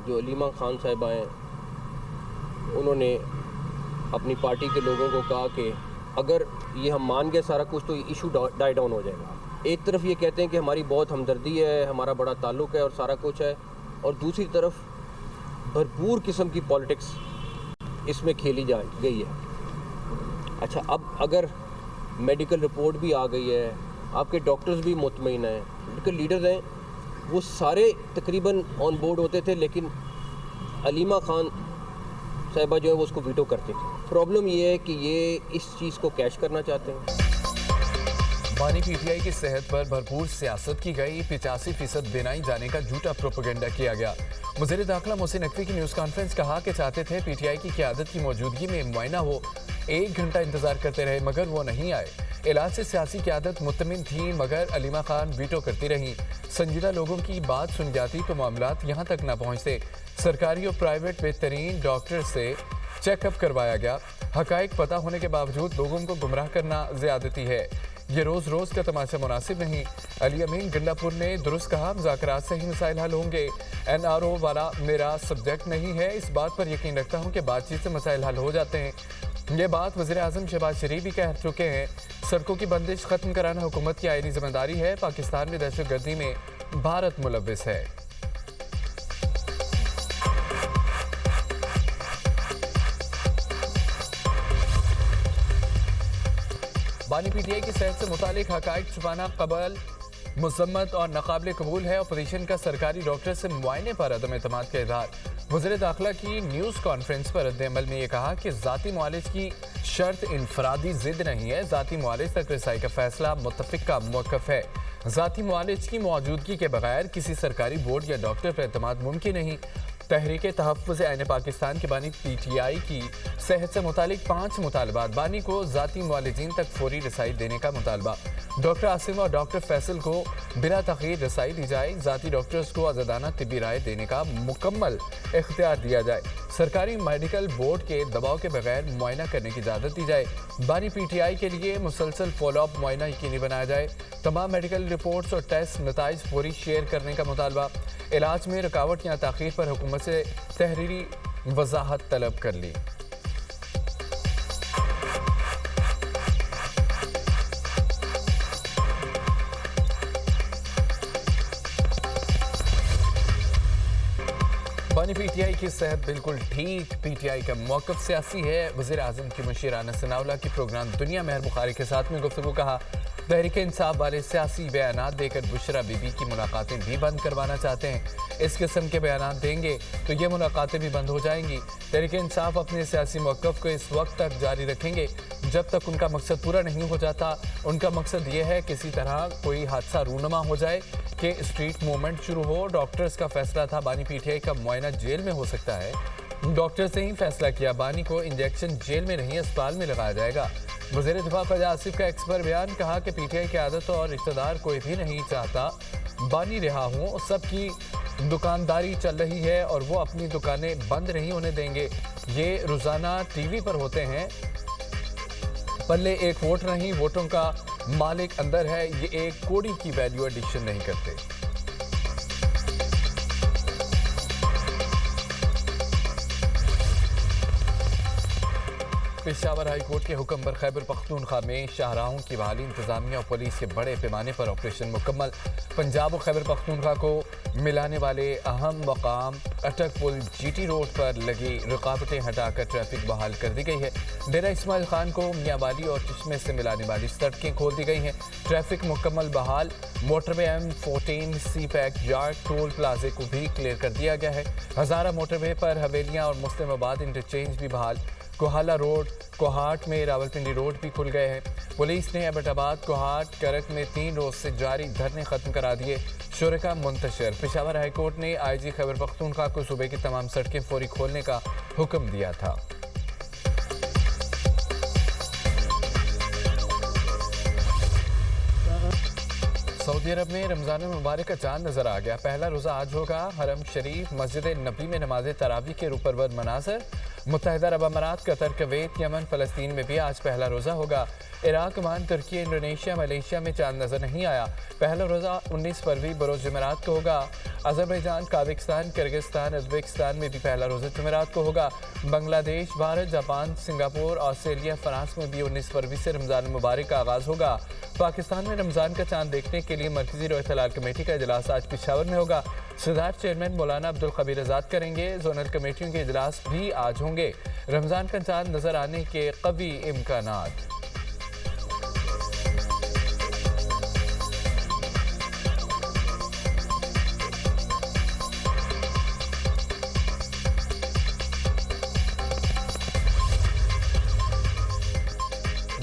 जो अलीमा खान साहिबा हैं, उन्होंने अपनी पार्टी के लोगों को कहा कि अगर ये हम मान गए सारा कुछ तो इशू डाई डाउन हो जाएगा। एक तरफ ये कहते हैं कि हमारी बहुत हमदर्दी है, हमारा बड़ा ताल्लुक़ है और सारा कुछ है, और दूसरी तरफ भरपूर किस्म की पॉलिटिक्स इसमें खेली जा गई है। अच्छा, अब अगर मेडिकल रिपोर्ट भी आ गई है, आपके डॉक्टर्स भी मुतमईन हैं, मेडिकल लीडर्स हैं, वो सारे तकरीबन ऑन बोर्ड होते थे, लेकिन अलीमा खान साहिबा जो है वो उसको वीटो करते थे। प्रॉब्लम ये है कि ये इस चीज़ को कैश करना चाहते हैं। बानी पीटीआई की सेहत पर भरपूर सियासत की गई, 85% बिनाई जाने का झूठा प्रोपेगेंडा किया गया। वज़ीर दाखिला मोहसिन नकवी की न्यूज़ कॉन्फ्रेंस कहा कि चाहते थे पीटीआई की क़यादत की मौजूदगी में मुआयना हो, 1 घंटा इंतजार करते रहे मगर वो नहीं आए। इलाज से सियासी क़यादत मुतमिन थी मगर अलीमा खान वीटो करती रहीं। संजीदा लोगों की बात सुन जाती तो मामलात यहाँ तक न पहुँचते। सरकारी और प्राइवेट बेहतरीन डॉक्टर से चेकअप करवाया गया। हकाइक पता होने के बावजूद लोगों को गुमराह करना ज़्यादती है। ये रोज़ रोज़ का तमाशा मुनासिब नहीं। अली अमीन गंडापुर ने दुरुस्त कहा, मुज़ाकरात से ही मसाइल हल होंगे। NRO वाला मेरा सब्जेक्ट नहीं है, इस बात पर यकीन रखता हूँ कि बातचीत से मसाइल हल हो जाते हैं। ये बात वज़ीर आज़म शहबाज शरीफ भी कह चुके हैं। सड़कों की बंदिश ख़त्म कराना हुकूमत की आईनी जिम्मेदारी है। पाकिस्तान में दहशतगर्दी में भारत मुलव्विस है। बानी पीटीआई की सेहत से मुतालिक हकाइक छुपाना कबल मुज़म्मत और नाकाबिल कबूल है। अपोजिशन का सरकारी डॉक्टर से मुआयने पर अदम एतमाद का इजहार। वज़ीर दाखिला की न्यूज़ कॉन्फ्रेंस पर रद्द-ए-अमल में ये कहा कि ज़ाती मुआलिज की शर्त इनफरादी जिद नहीं है। ज़ाती मुआलिज तक रसाई का फैसला मुत्तफ़िक का मौक़िफ़ है। ज़ाती मुआलिज की मौजूदगी के बगैर किसी सरकारी बोर्ड या डॉक्टर पर एतमाद मुमकिन नहीं। तहरीक तहफ़्फ़ुज़ आईन पाकिस्तान की बानी पीटीआई की सेहत से मुतालिक 5 मुतालबात। बानी को ज़ाती मुआलिजीन तक फौरी रसाई देने का मुतालबा। डॉक्टर आसिम और डॉक्टर फैसल को बिला तख़यीर रसाई दी जाए। ज़ाती डॉक्टर्स को आज़ादाना तिब्बी राय देने का मुकम्मल इख्तियार दिया जाए। सरकारी मेडिकल बोर्ड के दबाव के बगैर मुआयना करने की इजाज़त दी जाए। बानी पीटीआई के लिए मुसलसल फॉलोअप मुआयना यकीनी बनाया जाए। तमाम मेडिकल रिपोर्ट्स और टेस्ट नताइज फौरी शेयर करने का मुतालबा। इलाज में रुकावट या ताख़ीर पर हुकूमत से तहरीरी वजाहत तलब कर ली। बानी पीटीआई की सेहत बिल्कुल ठीक। पीटीआई का मौक़िफ़ सियासी है। वज़ीर आज़म की मुशीर राना सनाउल्लाह की प्रोग्राम दुनिया मेहर बुखारी के साथ में गुफ्तगू। कहा, तहरीक इंसाफ वाले सियासी बयानात देकर बुशरा बीबी की मुलाकातें भी बंद करवाना चाहते हैं। इस किस्म के बयानात देंगे तो ये मुलाकातें भी बंद हो जाएंगी। तहरीक इंसाफ अपने सियासी मौक़िफ़ को इस वक्त तक जारी रखेंगे जब तक उनका मकसद पूरा नहीं हो जाता। उनका मकसद ये है किसी तरह कोई हादसा रूनुमा हो जाए कि स्ट्रीट मूवमेंट शुरू हो। डॉक्टर्स का फैसला था बानी पीटीआई का मुआयना जेल में हो सकता है। डॉक्टर्स ने ही फैसला किया, बानी को इंजेक्शन जेल में नहीं अस्पताल में लगाया जाएगा। वज़ीर दिफा ख्वाजा आसिफ का एक्सपर बयान। कहा कि पीटीआई की आदत और इक़्तिदार कोई भी नहीं चाहता बानी रिहा हों। सबकी दुकानदारी चल रही है और वो अपनी दुकानें बंद नहीं होने देंगे। ये रोज़ाना टीवी पर होते हैं। पल्ले एक वोट नहीं, वोटों का मालिक अंदर है। ये एक कोड़ी की वैल्यू एडिशन नहीं करते। पेशावर हाई कोर्ट के हुक्म पर खैबर पख्तूनख्वा में शाहराहों की बहाली। इंतजामिया और पुलिस के बड़े पैमाने पर ऑपरेशन मुकम्मल। पंजाब और खैबर पख्तूनख्वा को मिलाने वाले अहम मकाम अटक पुल GT रोड पर लगी रुकावटें हटाकर ट्रैफिक बहाल कर दी गई है। डेरा इस्माइल खान को मियांवाली और चश्मे से मिलाने वाली सड़कें खोल दी गई हैं। ट्रैफिक मुकम्मल बहाल। Motorway M14 CPAC yard toll प्लाजे को भी क्लियर कर दिया गया है। हज़ारा मोटरवे पर हवेलियाँ और मुस्लिमाबाद इंटरचेंज भी बहाल। कोहाला रोड, कोहाट में रावलपिंडी रोड भी खुल गए हैं। पुलिस ने एबटाबाद, कोहाट, करक में 3 रोज से जारी धरने खत्म करा दिए। शुरका मुंतशिर। पेशावर हाईकोर्ट ने IG खैबर पख्तूनख्वा को सूबे की तमाम सड़कें फौरी खोलने का हुक्म दिया था। सऊदी अरब में रमज़ान मुबारक का चांद नजर आ गया। पहला रोज़ा आज होगा। हरम शरीफ, मस्जिद नबी में नमाज तरावी के रूपरवर मनाज़र। मुत्तहिदा अरब अमारात, कतर, कुवैत, यमन, फ़लस्तीन में भी आज पहला रोज़ा होगा। इराक, ओमान, तुर्की, इंडोनेशिया, मलेशिया में चांद नजर नहीं आया। पहला रोज़ा 19 फरवरी बरोज़ जुमेरात को होगा। अज़रबैजान, काज़ाकिस्तान, किर्गिस्तान, उज़्बेकिस्तान में भी पहला रोज़ा जुमेरात को होगा। Bangladesh, Bharat, Japan, Singapore, Australia, France में भी 19 फरवरी से रमज़ान मुबारक का आगाज़ होगा। पाकिस्तान में रमज़ान का चांद देखने के लिए मरकज़ी रोयत हिलाल कमेटी का इजलास आज पेशावर में होगा। सदार चेयरमैन मौलाना अब्दुल खबीर आज़ाद करेंगे। जोनल कमेटियों के इजलास भी आज होंगे। रमज़ान का चांद नजर आने के कवी इम्कानात।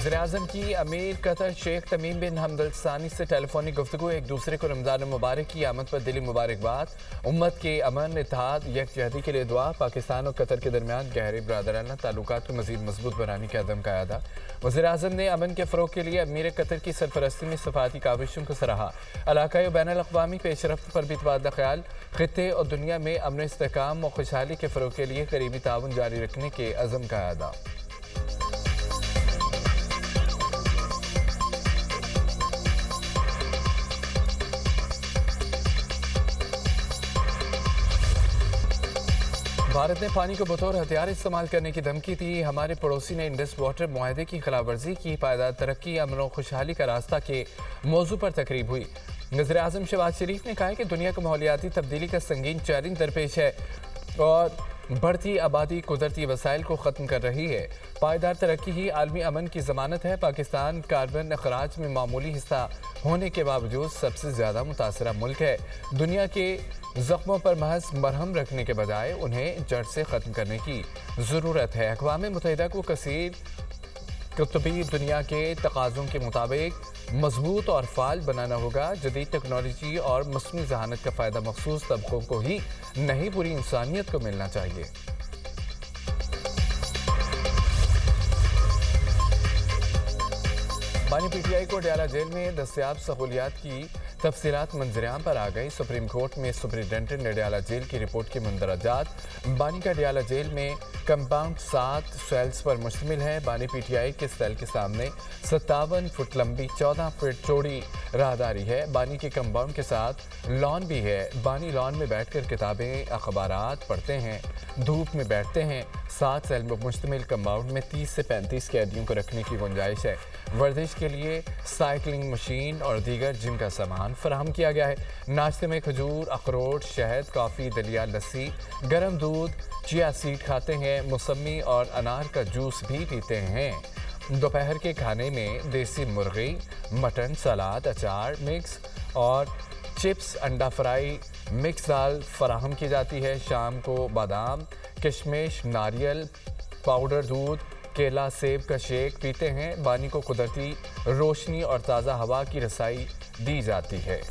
वज़ीर-ए-आज़म की अमीर कतर शेख तमीम बिन हमद अल सानी से टेलीफोनिक गुफ्तगू। एक दूसरे को रमज़ान मुबारक की आमद पर दिली मुबारकबाद। उम्मत के अमन, इत्तेहाद, यकजहती के लिए दुआ। पाकिस्तान और कतर के दरमियान गहरे बरादराना ताल्लुकात को मज़ीद मजबूत बनाने के अज़म का अदा। वज़ीर-ए-आज़म ने अमन के फ़रोग़ के लिए अमीर कतर की सरपरस्ती में सफ़ारती काविशों को सराहा। इलाक़ाई और बैनुल-अक़वामी पेशरफ्त पर भी तबादला ख़याल। ख़ित्ते और दुनिया में अमन, इस्तेहकाम और खुशहाली के फ़रोग़ के लिए करीबी ताउन जारी रखने के अज़म का अदा। भारत ने पानी को बतौर हथियार इस्तेमाल करने की धमकी दी। हमारे पड़ोसी ने इंडस वाटर मुआहदे की खिलाफवर्जी की। पायदार तरक्की, अमन और खुशहाली का रास्ता के मौजू पर तकरीब हुई। वज़ीर-ए-आज़म शहबाज शरीफ ने कहा है कि दुनिया को माहौलियाती तब्दीली का संगीन चैलेंज दरपेश है और बढ़ती आबादी कुदरती वसाइल को ख़त्म कर रही है। पायदार तरक्की ही आलमी अमन की ज़मानत है। पाकिस्तान कार्बन अखराज में मामूली हिस्सा होने के बावजूद सबसे ज़्यादा मुतासरा मुल्क है। दुनिया के ज़ख्मों पर महज मरहम रखने के बजाय उन्हें जड़ से ख़त्म करने की ज़रूरत है। अक़वाम मुत्तहिदा को कसीर कुतुबी दुनिया के तकाज़ों के मुताबिक मजबूत और फ़ाल बनाना होगा। जदीद टेक्नोलॉजी और मस्नूई ज़हानत का फ़ायदा मखसूस तबकों को ही नहीं, पूरी इंसानियत को मिलना चाहिए। बानी पीटीआई को अडयाला जेल में दस्तयाब सहूलियात की तफसीलात मंजरेआम पर आ गई। सुप्रीम कोर्ट में सुपरिटेंडेंट ने अडयाला जेल की रिपोर्ट के मंदरजात। बानी का अडयाला जेल में कंपाउंड 7 सेल्स पर मुश्तमिल है। बानी पीटीआई के सेल के सामने 57 फुट लंबी 14 फुट चौड़ी राहदारी है। बानी के कंपाउंड के साथ लॉन भी है। बानी लॉन में बैठकर किताबें, अखबारात पढ़ते हैं, धूप में बैठते हैं। 7 सेल में मुश्तमिल कंपाउंड में 30 से 35 कैदियों को रखने की गुंजाइश है। वर्जिश के लिए साइकिलिंग मशीन और दीगर जिम का सामान फराहम किया गया है। नाश्ते में खजूर, अखरोट, शहद, कॉफ़ी, दलिया, लस्सी, गर्म दूध, चिया सीड खाते हैं। मौसमी और अनार का जूस भी पीते हैं। दोपहर के खाने में देसी मुर्गी, मटन, सलाद, अचार मिक्स और चिप्स, अंडा फ्राई, मिक्स दाल फराहम की जाती है। शाम को बादाम, किशमिश, नारियल पाउडर, दूध, केला, सेब का शेक पीते हैं। बानी को कुदरती रोशनी और ताज़ा हवा की रसाई दी जाती है।